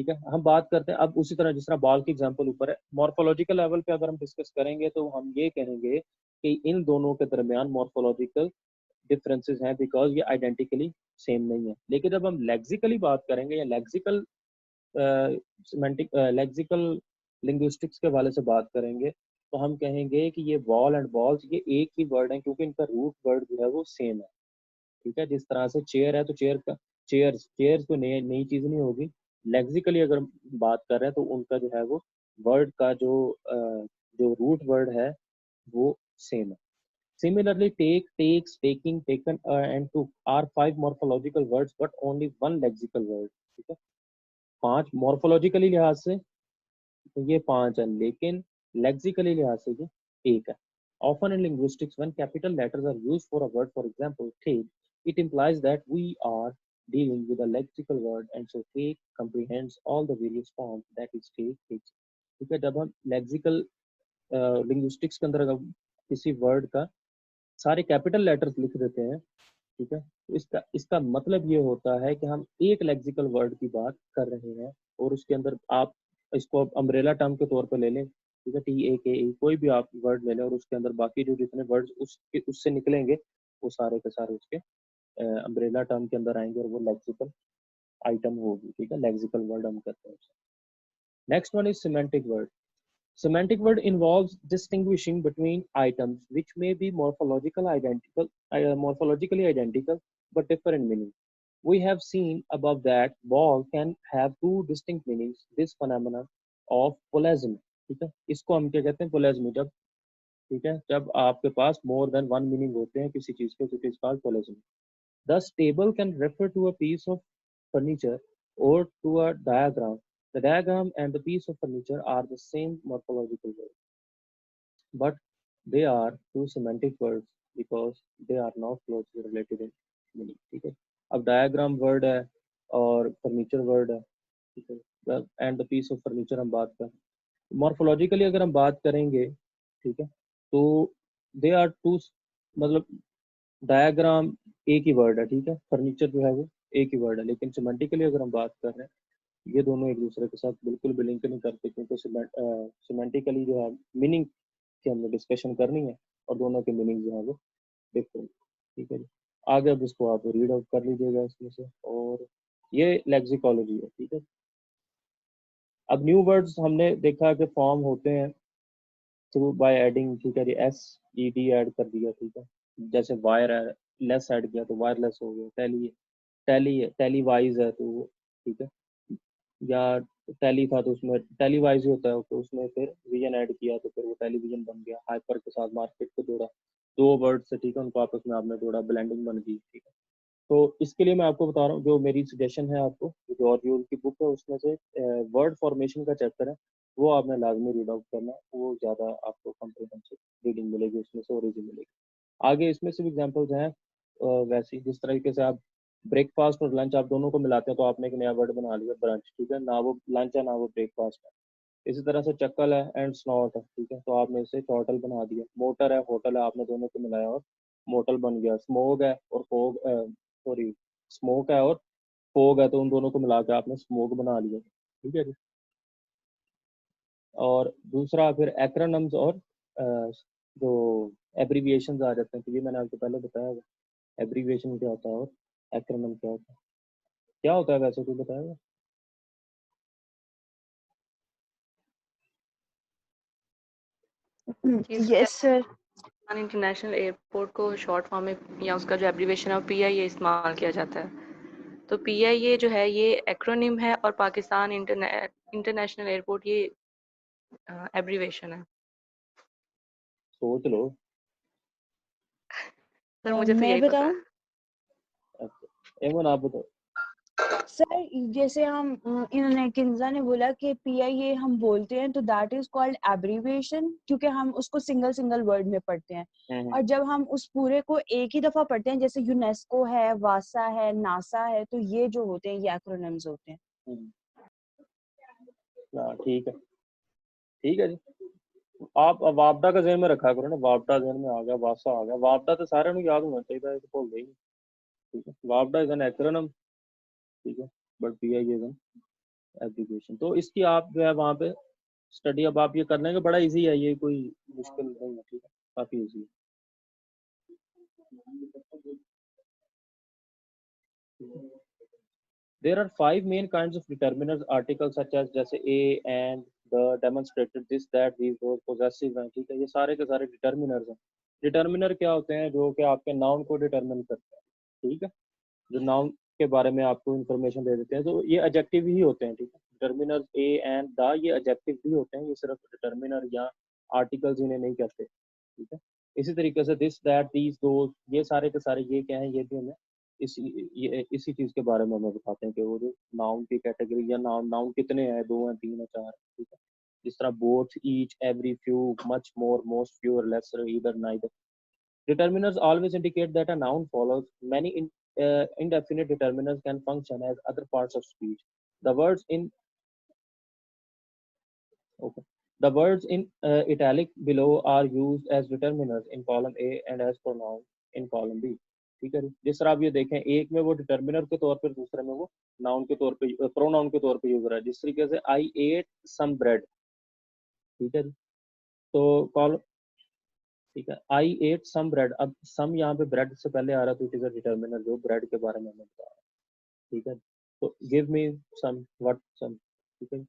ठीक है। हम बात करते हैं अब उसी तरह जिस तरह बॉल की एग्जांपल ऊपर है, मॉर्फोलॉजिकल लेवल पे अगर हम डिस्कस करेंगे तो हम ये कहेंगे कि इन दोनों के दरमियान मॉर्फोलॉजिकल डिफरेंसेस हैं बिकॉज ये आइडेंटिकली सेम नहीं है। लेकिन जब हम लेक्सिकली बात करेंगे या लेक्सिकल सिमेंटिक लेक्सिकल लिंग्विस्टिक्स के वाले से बात करेंगे तो हम कहेंगे कि ये बॉल एंड बॉल्स ये एक ही वर्ड है क्योंकि इनका रूट वर्ड जो है वो सेम है। ठीक है, जिस तरह से चेयर है तो चेयर का चेयर्स चेयर्स तो नई नई चीज नहीं होगी। लेक्सिकली अगर बात कर रहे हैं तो उनका जो है वो वर्ड का जो रूट वर्ड है वो सेम है। Similarly, take, takes, taking, taken, and took are five morphological words, but only one lexical word. ठीक है, पांच मॉर्फोलॉजिकली लिहाज से तो ये पांच है, लेकिन लेक्सिकली लिहाज से ये एक है। Often in linguistics, when capital letters are used for a word, for example, take, it implies that we are dealing with a lexical word, and so take comprehends all the various forms that is take, takes. ठीक है, जब हम lexical linguistics के अंदर अगर किसी word का सारे कैपिटल लेटर्स लिख देते हैं, ठीक है, तो इसका इसका मतलब ये होता है कि हम एक लेक्सिकल वर्ड की बात कर रहे हैं और उसके अंदर आप इसको अम्ब्रेला टर्म के तौर पे ले लें। ठीक है, TAKE कोई भी आप वर्ड ले लें और उसके अंदर बाकी जो जितने वर्ड्स उससे निकलेंगे वो सारे के सारे उसके अम्ब्रेला टर्म के अंदर आएंगे और वो लेक्सिकल आइटम होगी। ठीक है, लेक्सिकल वर्ड हम कहते हैं। Next one is semantic word. Semantic word involves distinguishing between items which may be morphologically identical but differ in meaning. We have seen above that ball can have two distinct meanings. This phenomenon of polysemy, ठीक है, इसको हम क्या कहते हैं, polysemy। जब ठीक है, जब आपके पास more than one meaning होते हैं किसी चीज के तो it is called polysemy. Thus, table can refer to a piece of furniture or to a diagram. The diagram and the piece of furniture are the same morphological word, but they are two semantic words because they are not closely related in meaning। ठीक है, अब diagram word है और furniture word है। ठीक है, and the piece of furniture हम बात करें मॉर्फोलॉजिकली अगर हम बात करेंगे, ठीक है, तो दे आर टू, मतलब डायग्राम एक ही वर्ड है, ठीक है, फर्नीचर जो है वो एक ही वर्ड है, लेकिन सिमेंटिकली अगर हम बात कर रहे हैं ये दोनों एक दूसरे के साथ बिल्कुल भी लिंक नहीं करते क्योंकि सिमेंटिकली जो है मीनिंग की हमने डिस्कशन करनी है और दोनों के मीनिंग जो है वो डिफरेंट। ठीक है जी, आगे अब इसको आप रीड आउट कर लीजिएगा इसमें से, और ये लेक्सिकोलॉजी है। ठीक है, अब न्यू वर्ड्स हमने देखा कि फॉर्म होते हैं थ्रू बाय एडिंग। ठीक है जी, SED ऐड कर दिया। ठीक है, जैसे वायर है, लेस ऐड किया तो वायरलेस हो गया। टेलीवाइज है तो ठीक है, या टेली था तो उसमें टेलीवाइज ही होता है तो उसमें फिर विजन ऐड किया तो फिर वो टेलीविजन बन गया। हाइपर के साथ मार्केट को जोड़ा, दो वर्ड से, ठीक है, उनको आपस में आपने जोड़ा, ब्लेंडिंग बन गई। ठीक है, तो इसके लिए मैं आपको बता रहा हूँ, जो मेरी सजेशन है आपको, जो ऑरियोल की बुक है उसमें से वर्ड फॉर्मेशन का चैप्टर है वो आपने लाजमी रीड आउट करना, वो ज़्यादा आपको कम्प्रिहेंसिव रीडिंग मिलेगी उसमें से, ओरिजिन मिलेगी। आगे इसमें से भी एग्जाम्पल्स हैं वैसे ही, जिस तरीके से आप ब्रेकफास्ट और लंच आप दोनों को मिलाते हैं तो आपने एक नया वर्ड बना लिया ब्रंच। ठीक है, ना वो लंच है ना वो ब्रेकफास्ट है। इसी तरह से चक्कल है एंड स्नॉट है। ठीक है, तो आपने इसे टोटल बना दिया। मोटर है होटल है, आपने दोनों को मिलाया और मोटल बन गया। स्मोक है और फोग, सॉरी, स्मोक है और फोग है तो उन दोनों को मिला के आपने स्मोक बना लिया। ठीक है जी, और दूसरा फिर एक्रोनिम्स और जो एब्रीविएशन आ जाते हैं, तो ये मैंने आपको पहले बताया हुआ एब्रीविएशन क्या होता है और एक्रोनिम क्या होता है वैसे कोई बताएगा? Yes sir. इंटरनेशनल एयरपोर्ट को शॉर्ट फॉर्म में या उसका जो एब्रीविएशन है PIA इस्तेमाल किया जाता है। तो PIA जो है ये एक्रोनिम है और पाकिस्तान इंटरनेशनल एयरपोर्ट ये एब्रीविएशन है। सोच लो सर मुझे तो मैं यही पता बताऊं है। एमन, आप बताओ। सर, जैसे हम इन्होंने किंजा ने बोला कि PIA हम बोलते हैं तो दैट इज कॉल्ड एब्रीविएशन, क्योंकि हम उसको सिंगल सिंगल वर्ड में पढ़ते हैं। और जब हम उस पूरे को एक ही दफा पढ़ते हैं, जैसे यूनेस्को है, वासा है, नासा है, तो ये जो होते हैं ये एक्रोनिम्स होते हैं। ठीक है, ठीक है जी। आप वापडा का ज़हन में रखा करो ना, वापडा ज़हन में आ गया, वासा आ गया। वापडा तो सारे ਨੂੰ याद होना चाहिए, तो भूल गई। ठीक है, वापडा इज एन एक्रोनिम। ठीक है, but PIA is an abbreviation. तो इसकी आप जो है वहाँ पे स्टडी अब आप ये कर लेंगे, बड़ा इजी है ये, कोई मुश्किल नहीं है, ठीक है, काफी इजी है। There are five main kinds of determiners articles such as जैसे a and the demonstrated this that these those possessive हैं, ठीक है, ये सारे के सारे डिटर्मिनर्स हैं। डिटर्मिनर क्या होते हैं? जो कि आपके नाउन को डिटरमिन करते हैं, ठीक है, जो नाउन के बारे में आपको इंफॉर्मेशन दे देते हैं। तो ये एडजेक्टिव ही होते हैं, ठीक है, डिटर्मिनर्स ए एंड द ये एडजेक्टिव भी होते हैं, ये सिर्फ डिटर्मिनर या आर्टिकल्स इन्हें नहीं कहते, ठीक है। इसी तरीके से दिस दैट दीज दोज ये सारे के सारे ये क्या है, ये भी हमें इसी चीज के बारे में हमें बताते हैं कि वो जो नाउन की कैटेगरी या नाउन नाउन कितने हैं, 2 हैं, 3 हैं, 4 हैं, ठीक है। जिस तरह both, each, every, few, much more, most, fewer, lesser, either, neither. Determiners always indicate that a noun follows. Many indefinite determiners can function as other parts of speech. The words in okay. The words in italic below are used as determiners in column A and as pronoun in column B. ठीक है, जिस तरह आप ये देखें, एक में वो डिटर्मिनर के तौर पर, दूसरे में वो नाउन के तौर पे, प्रोनाउन के तौर पे यूज हो रहा है। जिस तरीके से आई एट सम ब्रेड, ठीक है, तो कॉल, ठीक है, आई एट सम ब्रेड। अब सम यहाँ पे ब्रेड से पहले आ रहा है, तो इट इज अ डिटर्मिनर जो ब्रेड के बारे में हमें बता रहा है, ठीक है। तो गिव मी सम, व्हाट सम, ठीक है।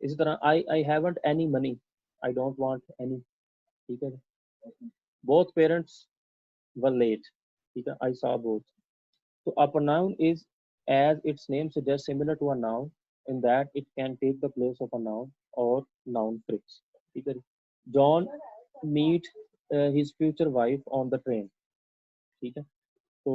इसी तरह I haven't any money, I don't want any, ठीक है। बोथ पेरेंट्स वर लेट, ठीक है, आई सॉ बोथ। तो a pronoun is, as its name suggests, similar to a noun in that it can take the place of a noun or noun phrase, ठीक है। John meet his future wife on the train, ठीक है। तो